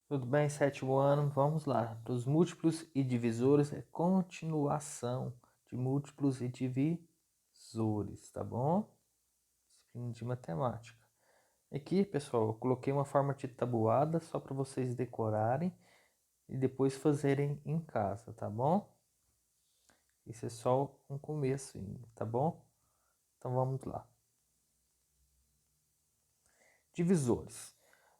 Tudo bem, sétimo ano? Vamos lá. Dos múltiplos e divisores é continuação de múltiplos e divisores, tá bom? Disciplina de matemática. Aqui, pessoal, eu coloquei uma forma de tabuada só para vocês decorarem e depois fazerem em casa, tá bom? Isso é só um começo ainda, tá bom? Então vamos lá. Divisores.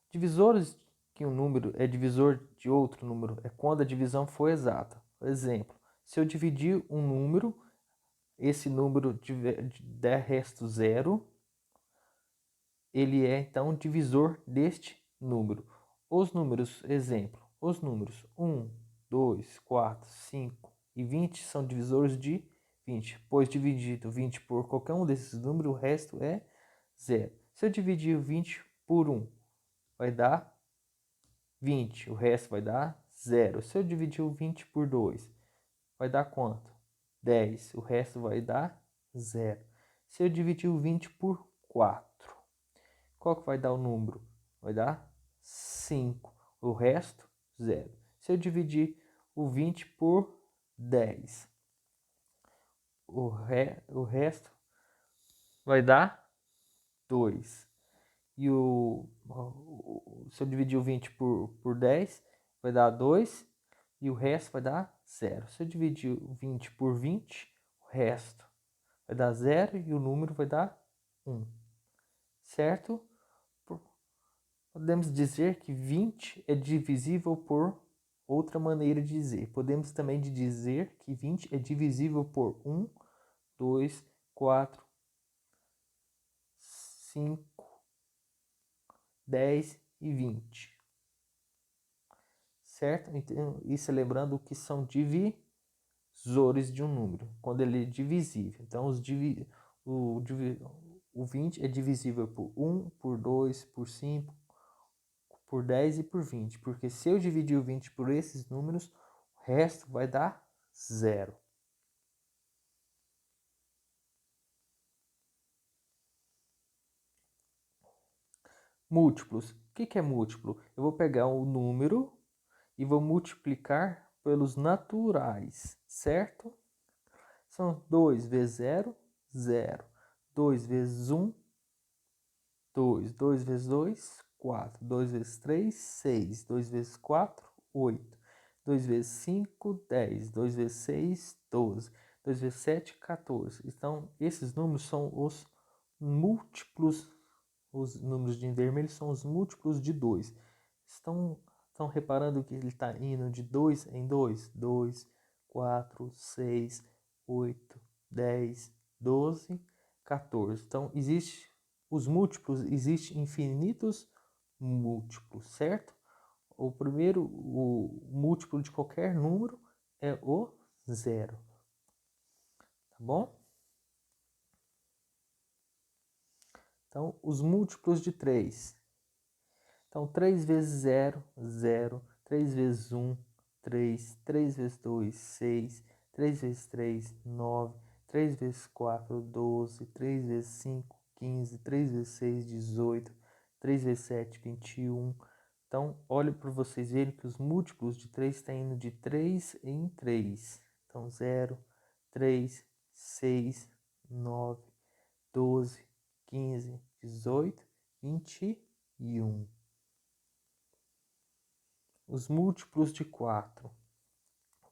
Divisores que um número é divisor de outro número é quando a divisão for exata. Por exemplo, se eu dividir um número, esse número der resto zero, ele é então divisor deste número. Os números, exemplo, os números 1, 2, 4, 5 e 20 são divisores de 20, pois dividido 20 por qualquer um desses números, o resto é zero. Se eu dividir 20 por 1, vai dar 20, o resto vai dar zero. Se eu dividir o 20 por 2, vai dar quanto? 10, o resto vai dar zero. Se eu dividir o 20 por 4, qual que vai dar o número? Vai dar 5, o resto zero. Se eu dividir o 20 por 10, o resto vai dar 2. Se eu dividir o 20 por 10, vai dar 2 e o resto vai dar zero. Se eu dividir o 20 por 20, o resto vai dar zero e o número vai dar 1. Certo? Podemos dizer que 20 é divisível por outra maneira de dizer. Podemos também dizer que 20 é divisível por 1, 2, 4, 5, 10 e 20. Certo? Então, isso é lembrando que são divisores de um número, quando ele é divisível. Então, o 20 é divisível por 1, por 2, por 5, por 10 e por 20. Porque se eu dividir o 20 por esses números, o resto vai dar zero. Múltiplos. O que é múltiplo? Eu vou pegar um número e vou multiplicar pelos naturais, certo? São 2 vezes 0, 0. 2 vezes 1, 2. 2 vezes 2, 4. 2 vezes 3, 6. 2 vezes 4, 8. 2 vezes 5, 10. 2 vezes 6, 12. 2 vezes 7, 14. Então, esses números são os múltiplos. Os números de vermelho são os múltiplos de 2. Estão reparando que ele está indo de 2 em 2? 2, 4, 6, 8, 10, 12, 14. Então, os múltiplos, existem infinitos múltiplos, certo? O múltiplo de qualquer número é o zero, tá bom? Então, os múltiplos de 3. Então, 3 vezes 0, 0. 3 vezes 1, 3. 3 vezes 2, 6. 3 vezes 3, 9. 3 vezes 4, 12. 3 vezes 5, 15. 3 vezes 6, 18. 3 vezes 7, 21. Então, olha para vocês verem que os múltiplos de 3 estão indo de 3 em 3. Então, 0, 3, 6, 9, 12, 15, 18, 21. Os múltiplos de 4.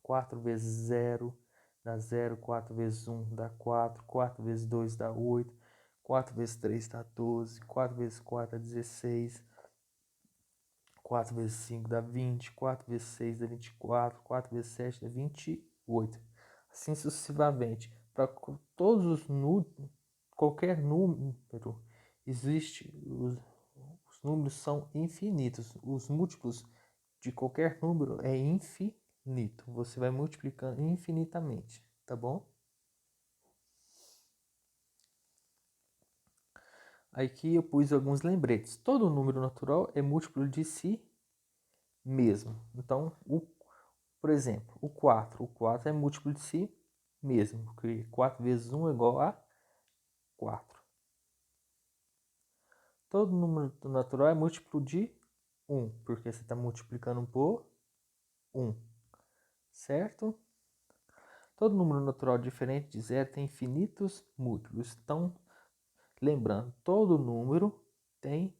4 vezes 0 dá 0. 4 vezes 1 dá 4. 4 vezes 2 dá 8. 4 vezes 3 dá 12. 4 vezes 4 dá 16. 4 vezes 5 dá 20. 4 vezes 6 dá 24. 4 vezes 7 dá 28. Assim sucessivamente. Para todos os números, qualquer número, existe, os números são infinitos. Os múltiplos de qualquer número é infinito. Você vai multiplicando infinitamente, tá bom? Aqui eu pus alguns lembretes. Todo número natural é múltiplo de si mesmo. Então, por exemplo, o 4. O 4 é múltiplo de si mesmo, porque 4 vezes 1 é igual a 4. Todo número natural é múltiplo de 1, porque você está multiplicando por 1, certo? Todo número natural diferente de zero tem infinitos múltiplos. Então, lembrando, todo número tem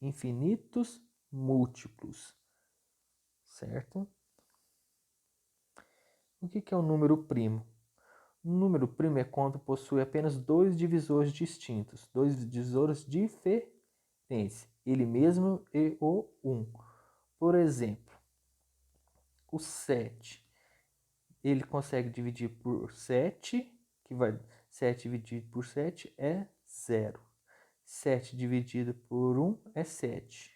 infinitos múltiplos, certo? O que é um número primo? Um número primo é quando possui apenas dois divisores distintos, dois divisores diferentes, ele mesmo e o 1. Por exemplo, o 7, ele consegue dividir por 7, que vai 7 dividido por 7 é 0. 7 dividido por 1 é 7.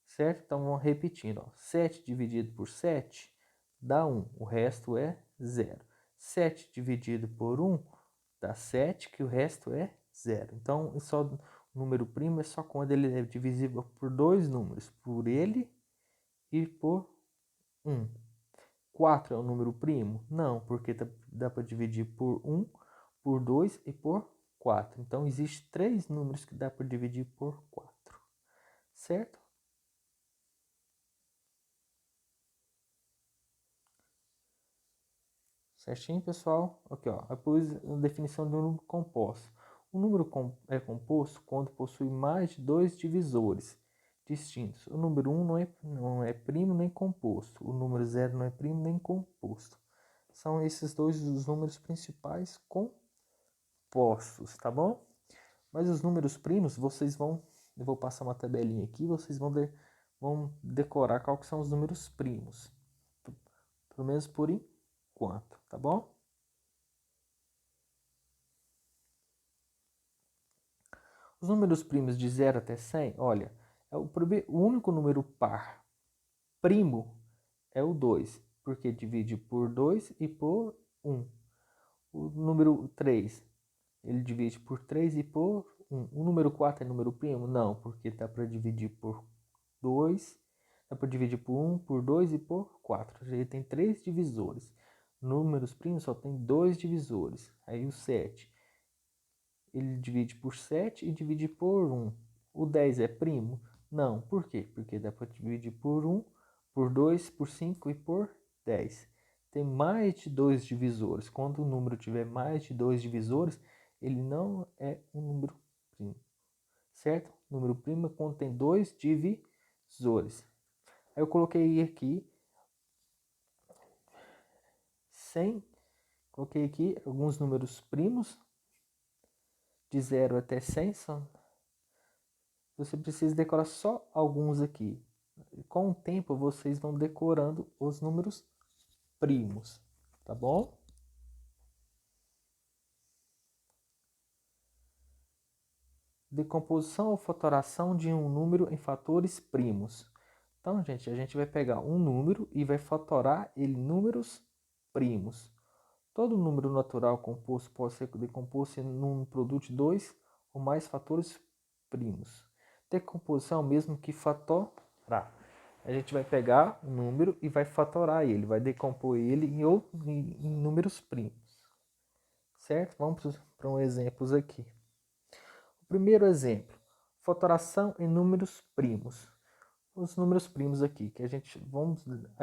Certo? Então vamos repetindo. Ó. 7 dividido por 7 dá 1, o resto é 0. 7 dividido por 1 dá 7, que o resto é 0. Então, o número primo é só quando ele é divisível por dois números, por ele e por 1. 4 é um número primo? Não, porque dá para dividir por 1, por 2 e por 4. Então, existem três números que dá para dividir por 4. Certo? Certinho, pessoal? Aqui, ó. Depois, a definição de um número composto. O número é composto quando possui mais de dois divisores distintos. O número 1 não é primo nem composto. O número 0 não é primo nem composto. São esses dois os números principais compostos, tá bom? Mas os números primos, eu vou passar uma tabelinha aqui, vocês vão decorar qual que são os números primos. Pelo menos por enquanto, tá bom? Os números primos de 0 até 100, olha, o único número par primo é o 2, porque divide por 2 e por 1. O número 3, ele divide por 3 e por 1. O número 4 é número primo? Não, porque dá para dividir por 2, dá para dividir por 1, por 2 e por 4. Ele tem 3 divisores. Números primos só tem 2 divisores. Aí o 7, ele divide por 7 e divide por 1. O 10 é primo? Não. Por quê? Porque dá para dividir por 1, por 2, por 5 e por 10. Tem mais de dois divisores. Quando o número tiver mais de dois divisores, ele não é um número primo. Certo? O número primo é quando tem dois divisores. Aí eu coloquei aqui 100. Coloquei aqui alguns números primos de 0 até 100. Você precisa decorar só alguns aqui. Com o tempo, vocês vão decorando os números primos, tá bom? Decomposição ou fatoração de um número em fatores primos. Então, gente, a gente vai pegar um número e vai fatorar ele em números primos. Todo número natural composto pode ser decomposto em um produto de dois ou mais fatores primos. Decomposição é o mesmo que fatorar. A gente vai pegar um número e vai fatorar ele, vai decompor ele em números primos. Certo? Vamos para um exemplos aqui. O primeiro exemplo, fatoração em números primos. Os números primos aqui, que a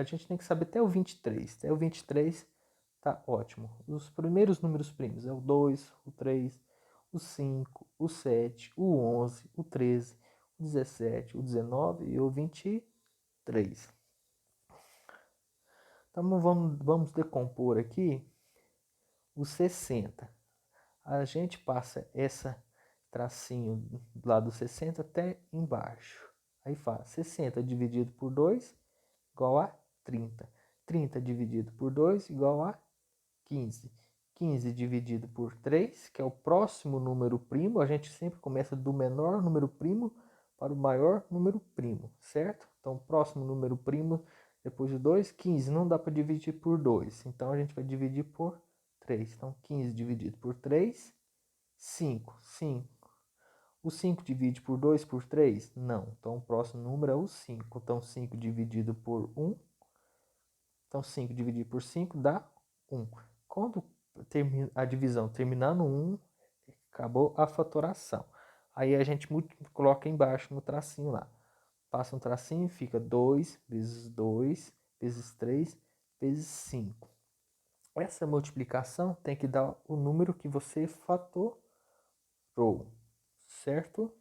gente tem que saber até o 23. Até o 23 tá ótimo. Os primeiros números primos é o 2, o 3, o 5, o 7, o 11, o 13, o 17, o 19 e o 23. Então vamos decompor aqui o 60. A gente passa essa tracinho lá do 60 até embaixo. Aí faz 60 dividido por 2 igual a 30. 30 dividido por 2 igual a 15. 15 dividido por 3, que é o próximo número primo. A gente sempre começa do menor número primo para o maior número primo, certo? Então, o próximo número primo, depois de 2, 15. Não dá para dividir por 2, então a gente vai dividir por 3. Então, 15 dividido por 3, 5. 5. O 5 divide por 2 por 3? Não. Então, o próximo número é o 5. Então, 5 dividido por 1. Então, 5 dividido por 5 dá 1. Quando a divisão terminar no 1, acabou a fatoração. Aí a gente coloca embaixo no tracinho lá. Passa um tracinho e fica 2 vezes 2 vezes 3 vezes 5. Essa multiplicação tem que dar o número que você fatorou, certo?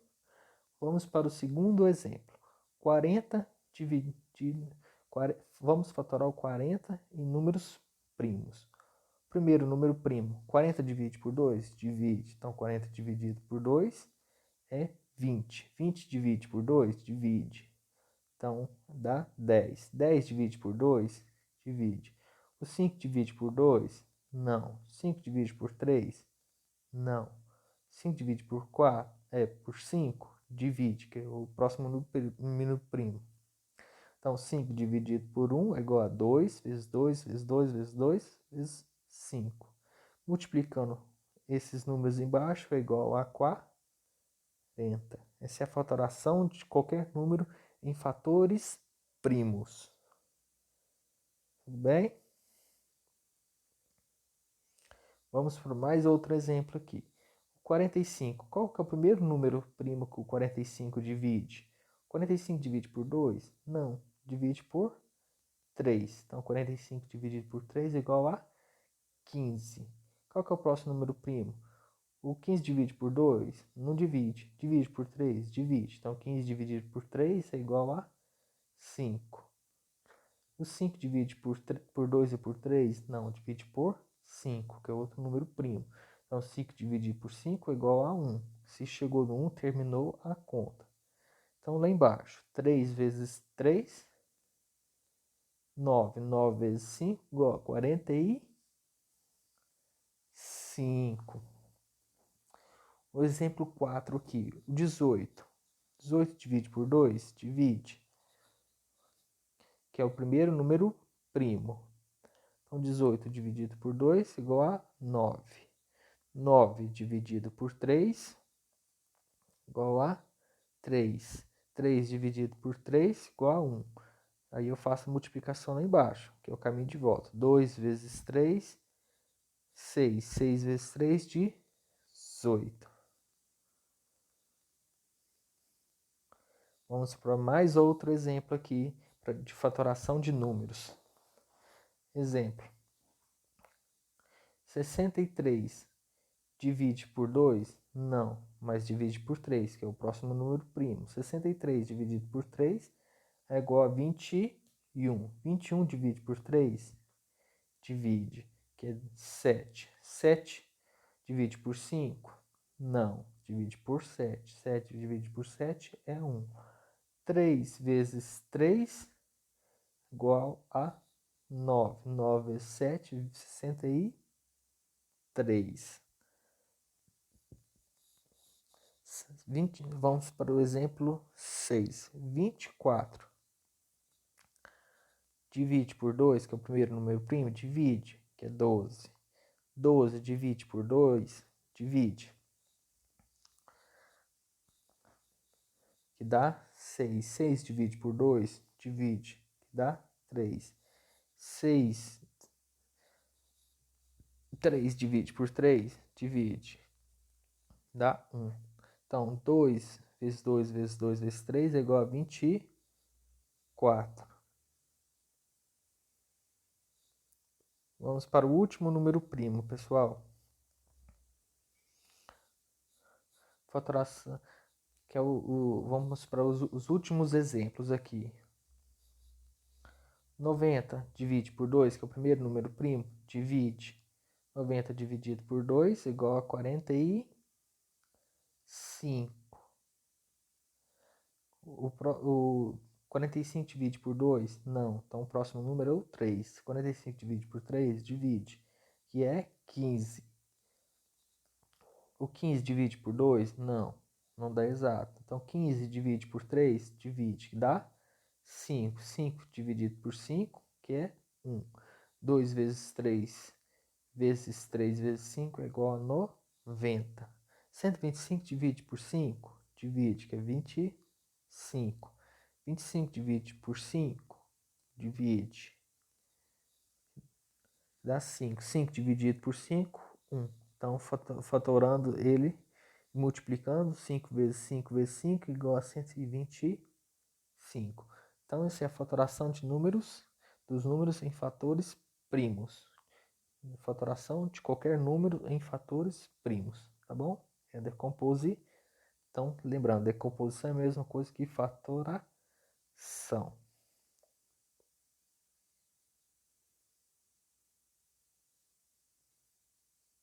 Vamos para o segundo exemplo. 40 dividido... Vamos fatorar o 40 em números primos. Primeiro, número primo. 40 divide por 2? Divide. Então, 40 dividido por 2 é 20. 20 divide por 2? Divide. Então, dá 10. 10 divide por 2? Divide. O 5 divide por 2? Não. 5 divide por 3? Não. 5 divide por 4? Por 5? Divide, que é o próximo número primo. Então, 5 dividido por 1 é igual a 2 vezes 2 vezes 2 vezes 2 vezes 5. Multiplicando esses números embaixo é igual a 40. Essa é a fatoração de qualquer número em fatores primos. Tudo bem? Vamos para mais outro exemplo aqui. 45. Qual que é o primeiro número primo que o 45 divide? 45 divide por 2? Não. Divide por 3. Então, 45 dividido por 3 é igual a 15. Qual que é o próximo número primo? O 15 divide por 2? Não divide. Divide por 3? Divide. Então, 15 dividido por 3 é igual a 5. O 5 divide por 2 e por 3? Não, divide por 5, que é outro número primo. Então, 5 dividido por 5 é igual a 1. Se chegou no 1, terminou a conta. Então, lá embaixo, 3 vezes 3, 9. 9 vezes 5, igual a 45. O exemplo 4 aqui, o 18. 18 divide por 2? Divide, que é o primeiro número primo. Então, 18 dividido por 2 igual a 9. 9 dividido por 3 igual a 3. 3 dividido por 3 igual a 1. Aí eu faço a multiplicação lá embaixo, que é o caminho de volta. 2 vezes 3, 6. 6 vezes 3, 18. Vamos para mais outro exemplo aqui de fatoração de números. Exemplo. 63 divide por 2? Não, mas divide por 3, que é o próximo número primo. 63 dividido por 3 é igual a 21. 21 divide por 3? Divide, que é 7. 7 divide por 5? Não, divide por 7. 7 divide por 7 é 1. 3 vezes 3 igual a 9. 9 vezes 7, 63. 20, vamos para o exemplo 6. 24 divide por 2, que é o primeiro número primo, divide, que é 12. 12 divide por 2, divide, que dá 6. 6 divide por 2, divide, que dá 3. 6, 3 divide por 3, divide, dá 1. Então, 2 vezes 2 vezes 2 vezes 3 é igual a 24. Vamos para o último número primo, pessoal. Fatoração, que é vamos para os últimos exemplos aqui. 90 divide por 2, que é o primeiro número primo, divide. 90 dividido por 2 igual a 45. O 45 divide por 2? Não. Então, o próximo número é o 3. 45 divide por 3? Divide, que é 15. O 15 divide por 2? Não. Não dá exato. Então, 15 divide por 3? Divide, que dá 5. 5 dividido por 5, que é 1. 2 vezes 3 vezes 3 vezes 5 é igual a 90. 125 divide por 5? Divide, que é 25. 25 divide por 5? Divide. Dá 5. 5 dividido por 5, 1. Então, fatorando ele multiplicando 5 vezes 5 vezes 5 igual a 125. Então, essa é a fatoração de números, dos números em fatores primos. Fatoração de qualquer número em fatores primos, tá bom? É decomposição. Então, lembrando, decomposição é a mesma coisa que fatoração.